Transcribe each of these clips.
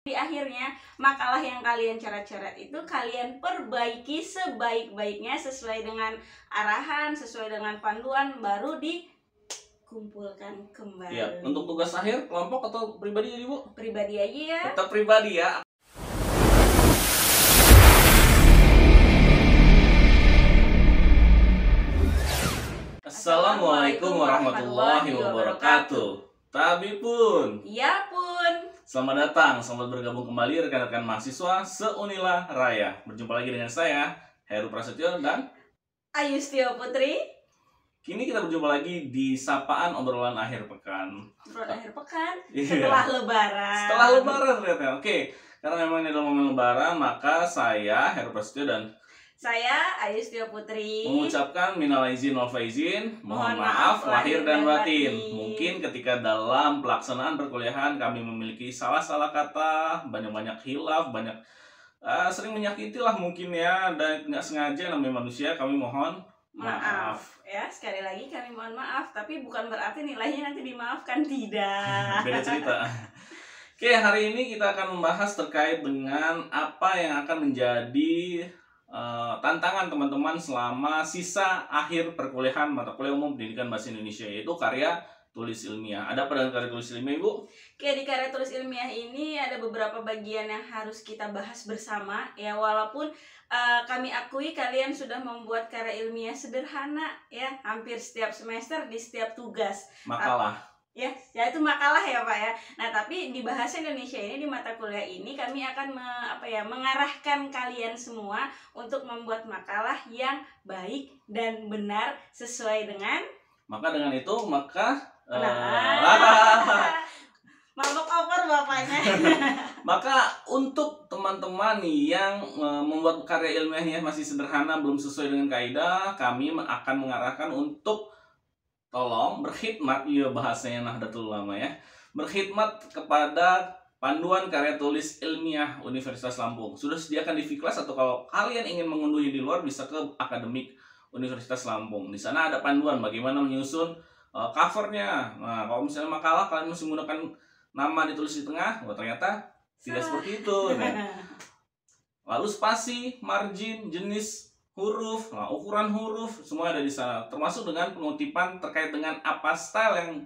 Di akhirnya makalah yang kalian coret-coret itu kalian perbaiki sebaik-baiknya sesuai dengan arahan, sesuai dengan panduan, baru dikumpulkan kembali. Ya, untuk tugas akhir kelompok atau pribadi ya, Bu? Pribadi aja ya. Tetap pribadi ya. Assalamualaikum warahmatullahi wabarakatuh. Tabi pun. Iya pun. Selamat datang, selamat bergabung kembali rekan-rekan mahasiswa se-Unila Raya. Berjumpa lagi dengan saya, Heru Prasetyo dan Ayustio Putri. Kini kita berjumpa lagi di sapaan obrolan akhir pekan. Obrolan akhir pekan Iya. setelah lebaran. Setelah lebaran ternyata. Oke, karena memang ini adalah momen lebaran, maka saya, Heru Prasetyo dan saya Ayustio Putri mengucapkan minal aizin wal faizin, mohon maaf lahir dan batin. Mungkin ketika dalam pelaksanaan perkuliahan kami memiliki salah-salah kata, banyak-banyak khilaf, banyak sering menyakiti lah mungkin ya, dan nggak sengaja namanya manusia, kami mohon maaf. Ya, sekali lagi kami mohon maaf, tapi bukan berarti nilainya nanti dimaafkan, tidak. Beda cerita. Oke, hari ini kita akan membahas terkait dengan apa yang akan menjadi tantangan teman-teman selama sisa akhir perkuliahan mata kuliah umum pendidikan bahasa Indonesia, yaitu karya tulis ilmiah. Ada apa dengan karya tulis ilmiah, Ibu? Oke, di karya tulis ilmiah ini ada beberapa bagian yang harus kita bahas bersama ya, walaupun kami akui kalian sudah membuat karya ilmiah sederhana ya, hampir setiap semester di setiap tugas Makalah. Ya itu makalah ya Pak ya. Nah, tapi di bahasa Indonesia ini, di mata kuliah ini kami akan mengarahkan kalian semua untuk membuat makalah yang baik dan benar sesuai dengan. Maka dengan itu mabok over bapaknya. Maka untuk teman-teman yang membuat karya ilmiahnya masih sederhana, belum sesuai dengan kaidah, kami akan mengarahkan untuk tolong berkhidmat, iya bahasanya Nahdlatul Ulama ya, berkhidmat kepada panduan karya tulis ilmiah Universitas Lampung. Sudah sediakan di Fiklas, atau kalau kalian ingin mengunduhi di luar bisa ke akademik Universitas Lampung. Di sana ada panduan bagaimana menyusun covernya. Nah, kalau misalnya makalah kalian masih menggunakan nama ditulis di tengah, ternyata tidak seperti itu. Nah, lalu spasi, margin, jenis huruf, ukuran huruf, semua ada di sana. Termasuk dengan pengutipan terkait dengan apa style yang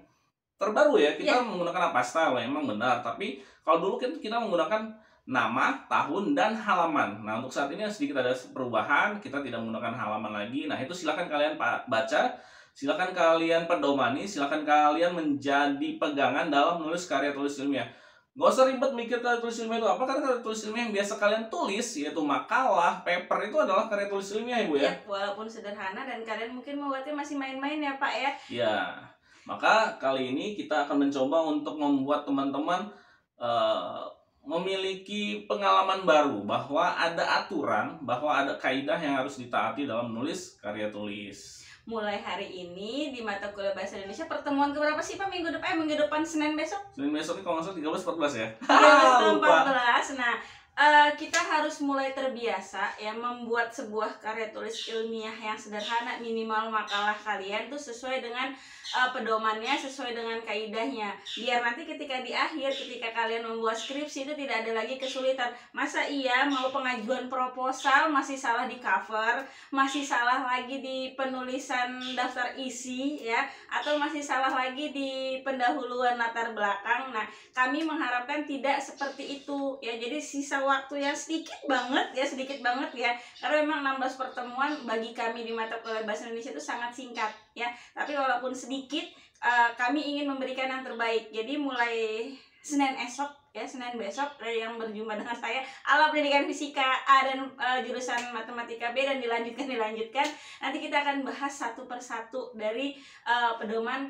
terbaru ya. Kita menggunakan apa style, emang benar. Tapi kalau dulu kita menggunakan nama, tahun, dan halaman. Nah, untuk saat ini sedikit ada perubahan. Kita tidak menggunakan halaman lagi. Nah, itu silakan kalian baca, silakan kalian pedomani, silakan kalian menjadi pegangan dalam menulis karya tulis ilmiah. Gak usah ribet mikir karya tulis ilmiah itu apa, karena karya tulis ilmiah yang biasa kalian tulis, yaitu makalah, paper, itu adalah karya tulis ilmiah, Ibu ya. Walaupun sederhana dan kalian mungkin membuatnya masih main-main ya Pak ya. Ya, maka kali ini kita akan mencoba untuk membuat teman-teman memiliki pengalaman baru, bahwa ada aturan, bahwa ada kaidah yang harus ditaati dalam menulis karya tulis. Mulai hari ini di mata kuliah bahasa Indonesia pertemuan keberapa sih Pak? Minggu depan Senin besok? Senin besok ini kalau nggak salah 13-14 ya? 13-14. Nah, kita harus mulai terbiasa ya membuat sebuah karya tulis ilmiah yang sederhana. Minimal makalah kalian tuh sesuai dengan pedomannya, sesuai dengan kaidahnya, biar nanti ketika di akhir, ketika kalian membuat skripsi itu tidak ada lagi kesulitan. Masa iya mau pengajuan proposal masih salah di cover, masih salah lagi di penulisan daftar isi ya, atau masih salah lagi di pendahuluan latar belakang. Nah, kami mengharapkan tidak seperti itu ya. Jadi sisa waktu yang sedikit banget ya, karena memang 16 pertemuan bagi kami di mata kuliah bahasa Indonesia itu sangat singkat ya. Tapi walaupun sedikit, kami ingin memberikan yang terbaik. Jadi mulai Senin besok yang berjumpa dengan saya, ala pendidikan fisika A dan jurusan matematika B, dan dilanjutkan. Nanti kita akan bahas satu persatu dari pedoman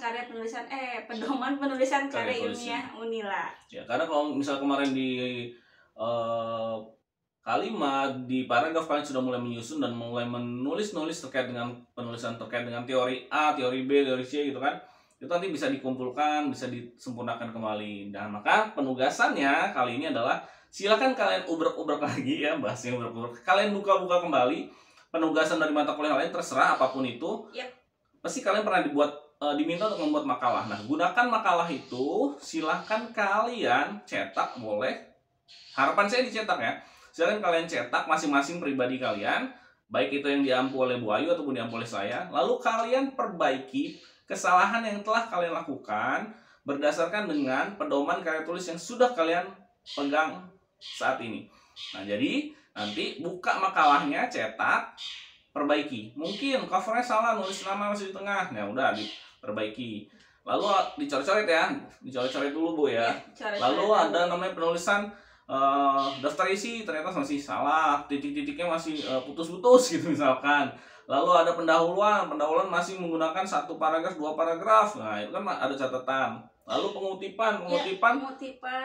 penulisan karya ilmiah Unila. Ya, karena kalau misal kemarin di kalimat di paragraf kalian sudah mulai menyusun dan mulai menulis terkait dengan penulisan terkait dengan teori A, teori B, teori C gitu kan, itu nanti bisa dikumpulkan, bisa disempurnakan kembali. Dan maka penugasannya kali ini adalah silakan kalian ubrek-ubrek lagi ya, bahasnya ubrek-ubrek. Kalian buka-buka kembali penugasan dari mata kuliah lain, terserah apapun itu. Pasti kalian pernah diminta untuk membuat makalah. Nah, gunakan makalah itu, silahkan kalian cetak boleh, Harapan saya dicetak ya. Silakan kalian cetak masing-masing pribadi kalian, baik itu yang diampu oleh Bu Ayu ataupun diampu oleh saya. Lalu kalian perbaiki kesalahan yang telah kalian lakukan berdasarkan dengan pedoman karya tulis yang sudah kalian pegang saat ini. Nah, jadi nanti buka makalahnya, cetak, perbaiki. Mungkin covernya salah, nulis nama masih di tengah. Nah, udah diperbaiki. Lalu dicoret-coret ya, dicoret-coret dulu Bu ya. Lalu ada namanya penulisan daftar isi, ternyata masih salah, titik-titiknya masih putus-putus gitu misalkan. Lalu ada pendahuluan masih menggunakan 1 paragraf, 2 paragraf. Nah, itu kan ada catatan. Lalu pengutipan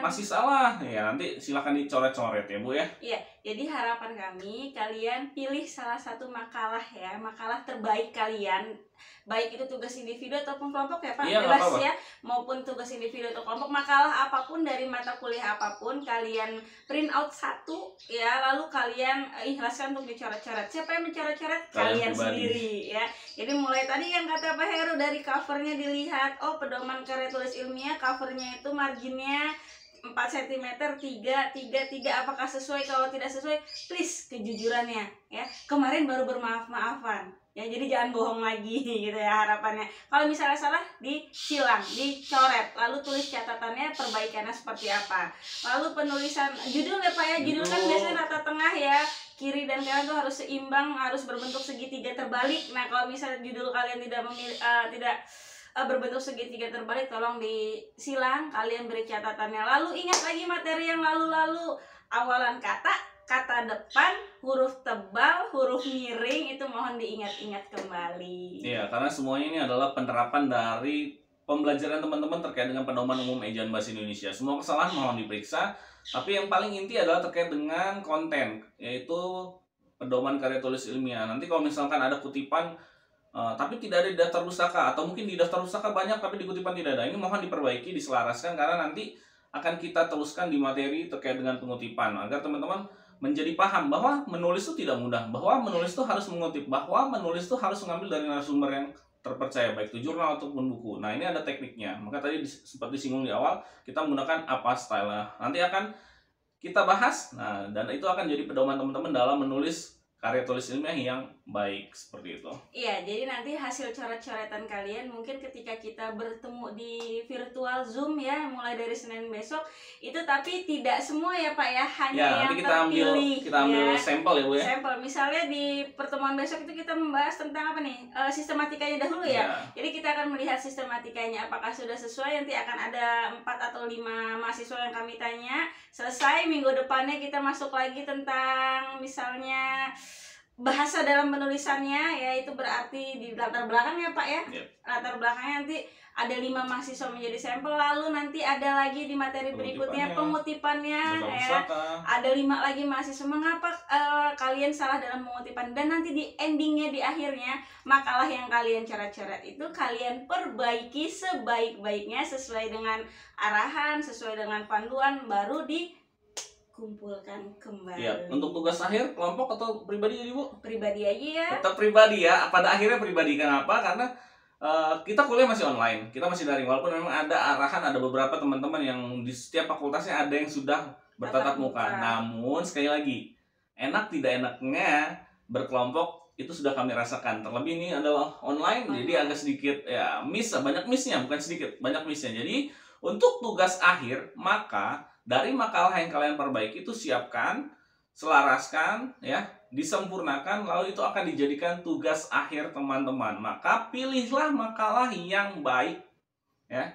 masih salah. Ya, nanti silahkan dicoret-coret ya Bu ya. Iya, jadi harapan kami kalian pilih salah satu makalah ya, makalah terbaik kalian. Baik itu tugas individu ataupun kelompok ya Pak, Iya, bebas ya, maupun tugas individu atau kelompok, makalah apapun dari mata kuliah apapun kalian print out satu ya, lalu kalian ikhlaskan untuk dicoret-coret. Siapa yang mencoret-coret? Kalian sendiri ya. Jadi mulai tadi yang kata Pak Heru, dari covernya dilihat, oh pedoman karya tulis ilmiah covernya itu marginnya 4 cm 3 apakah sesuai? Kalau tidak sesuai, please kejujurannya ya. Kemarin baru bermaaf-maafan ya, jadi jangan bohong lagi gitu ya harapannya. Kalau misalnya salah, disilang, dicoret, lalu tulis catatannya, perbaikannya seperti apa. Lalu penulisan judul ya Pak ya, judul kan biasanya rata tengah ya, kiri dan kanan tuh harus seimbang, harus berbentuk segitiga terbalik. Nah, kalau misalnya judul kalian tidak berbentuk segitiga terbalik, tolong disilang, kalian beri catatannya. Lalu ingat lagi materi yang lalu-lalu, awalan kata depan, huruf tebal, huruf miring, itu mohon diingat-ingat kembali. Iya, karena semuanya ini adalah penerapan dari pembelajaran teman-teman terkait dengan pedoman umum ejaan bahasa Indonesia. Semua kesalahan mohon diperiksa, tapi yang paling inti adalah terkait dengan konten, yaitu pedoman karya tulis ilmiah. Nanti kalau misalkan ada kutipan tapi tidak ada di daftar pustaka, atau mungkin di daftar pustaka banyak tapi di kutipan tidak ada, ini mohon diperbaiki, diselaraskan, karena nanti akan kita teruskan di materi terkait dengan pengutipan, agar teman-teman menjadi paham bahwa menulis itu tidak mudah, bahwa menulis itu harus mengutip, bahwa menulis itu harus mengambil dari narasumber yang terpercaya, baik itu jurnal ataupun buku. Nah, ini ada tekniknya. Maka tadi seperti disinggung di awal, kita menggunakan apa style. Nanti akan kita bahas. Nah, dan itu akan jadi pedoman teman-teman dalam menulis karya tulis ilmiah yang baik, seperti itu. Iya, jadi nanti hasil coret-coretan kalian mungkin ketika kita bertemu di virtual Zoom ya, mulai dari Senin besok itu, tapi tidak semua ya Pak ya, hanya ya, yang nanti terpilih. Kita ambil ya. sampel ya Bu ya. Sampel, misalnya di pertemuan besok itu kita membahas tentang apa nih? Sistematikanya dahulu ya. Jadi kita akan melihat sistematikanya apakah sudah sesuai. Nanti akan ada 4 atau 5 mahasiswa yang kami tanya. Selesai, minggu depannya kita masuk lagi tentang misalnya bahasa dalam penulisannya, yaitu berarti di latar belakang ya Pak ya. Latar belakangnya nanti ada 5 mahasiswa menjadi sampel, lalu nanti ada lagi di materi berikutnya pengutipannya ya. Ada 5 lagi mahasiswa, mengapa kalian salah dalam pengutipan, dan nanti di endingnya, di akhirnya, makalah yang kalian coret-coret itu kalian perbaiki sebaik-baiknya sesuai dengan arahan, sesuai dengan panduan, baru kumpulkan kembali. Iya, untuk tugas akhir kelompok atau pribadi jadi Bu? Pribadi aja ya. Tetap pribadi ya. Pada akhirnya pribadi. Kenapa? Karena kita kuliah masih online, kita masih daring. Walaupun memang ada arahan, ada beberapa teman-teman yang di setiap fakultasnya ada yang sudah bertatap muka. Namun sekali lagi, enak tidak enaknya berkelompok itu sudah kami rasakan. Terlebih ini adalah online, jadi agak sedikit ya banyak missnya, bukan sedikit, banyak missnya. Jadi untuk tugas akhir, maka dari makalah yang kalian perbaiki itu siapkan, selaraskan ya, disempurnakan, lalu itu akan dijadikan tugas akhir teman-teman. Maka pilihlah makalah yang baik ya,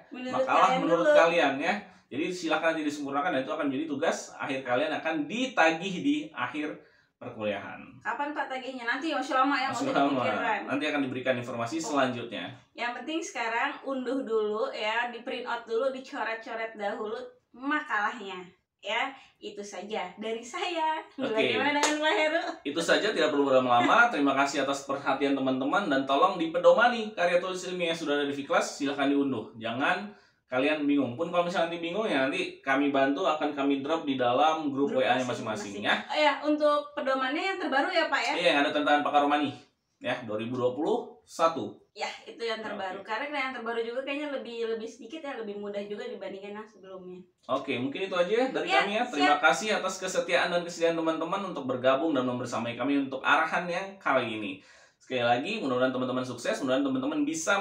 menurut kalian ya. Jadi silakan disempurnakan, dan itu akan menjadi tugas akhir kalian, akan ditagih di akhir perkuliahan. Kapan Pak tagihnya? Nanti masih lama ya, masih lama. Nanti akan diberikan informasi selanjutnya. Yang penting sekarang unduh dulu ya, di print out dulu, dicoret-coret dahulu makalahnya ya. Itu saja dari saya. Bagaimana dengan Pak Heru? Itu saja, tidak perlu berlama-lama. Terima kasih atas perhatian teman-teman, dan tolong dipedomani karya tulis ilmiah yang sudah ada di Fiklas, silahkan diunduh. Jangan kalian bingung. Pun kalau misalnya nanti bingung ya, nanti kami bantu, akan kami drop di dalam grup WA-nya masing-masing ya. Ya, untuk pedomannya yang terbaru ya Pak ya? Iya, yang ada tentang Pak Karomani. ya 2021. Ya, itu yang terbaru. Oke. Karena yang terbaru juga kayaknya lebih sedikit ya, lebih mudah juga dibandingkan yang sebelumnya. Oke, mungkin itu aja ya dari Ya, kami ya. Terima kasih atas kesetiaan dan kesediaan teman-teman untuk bergabung dan membersamai kami untuk arahan yang kali ini. Sekali lagi, mudah-mudahan teman-teman sukses, mudah-mudahan teman-teman bisa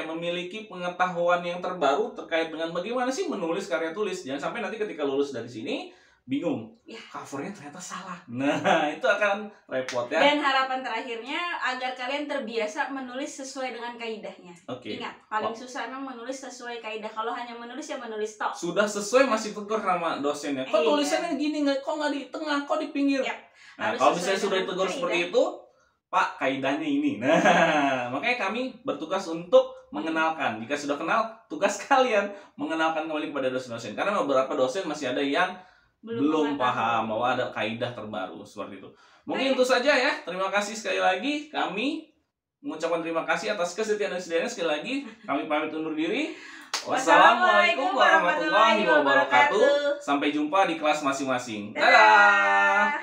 memiliki pengetahuan yang terbaru terkait dengan bagaimana sih menulis karya tulis. Jangan sampai nanti ketika lulus dari sini bingung, Ya. covernya ternyata salah. Nah, itu akan repot ya. Dan harapan terakhirnya agar kalian terbiasa menulis sesuai dengan kaidahnya. Oke. Ingat, paling susah emang menulis sesuai kaidah. Kalau hanya menulis ya menulis tok. Sudah sesuai masih tegur sama dosennya. Kok Iya. tulisannya gini, kok nggak di tengah, kok di pinggir? Yap. Nah, Harus kalau sesuai misalnya sudah dengan ditegur kaidah. seperti itu, Pak, kaidahnya ini. Nah, makanya kami bertugas untuk mengenalkan. Jika sudah kenal, tugas kalian mengenalkan kembali kepada dosen-dosen. Karena beberapa dosen masih ada yang belum paham bahwa ada kaidah terbaru seperti itu. Mungkin itu saja ya. Terima kasih sekali lagi. Kami mengucapkan terima kasih atas kesetiaan dan kesediaannya. Sekali lagi, kami pamit undur diri. Wassalamualaikum warahmatullahi wabarakatuh. Sampai jumpa di kelas masing-masing. Dadah.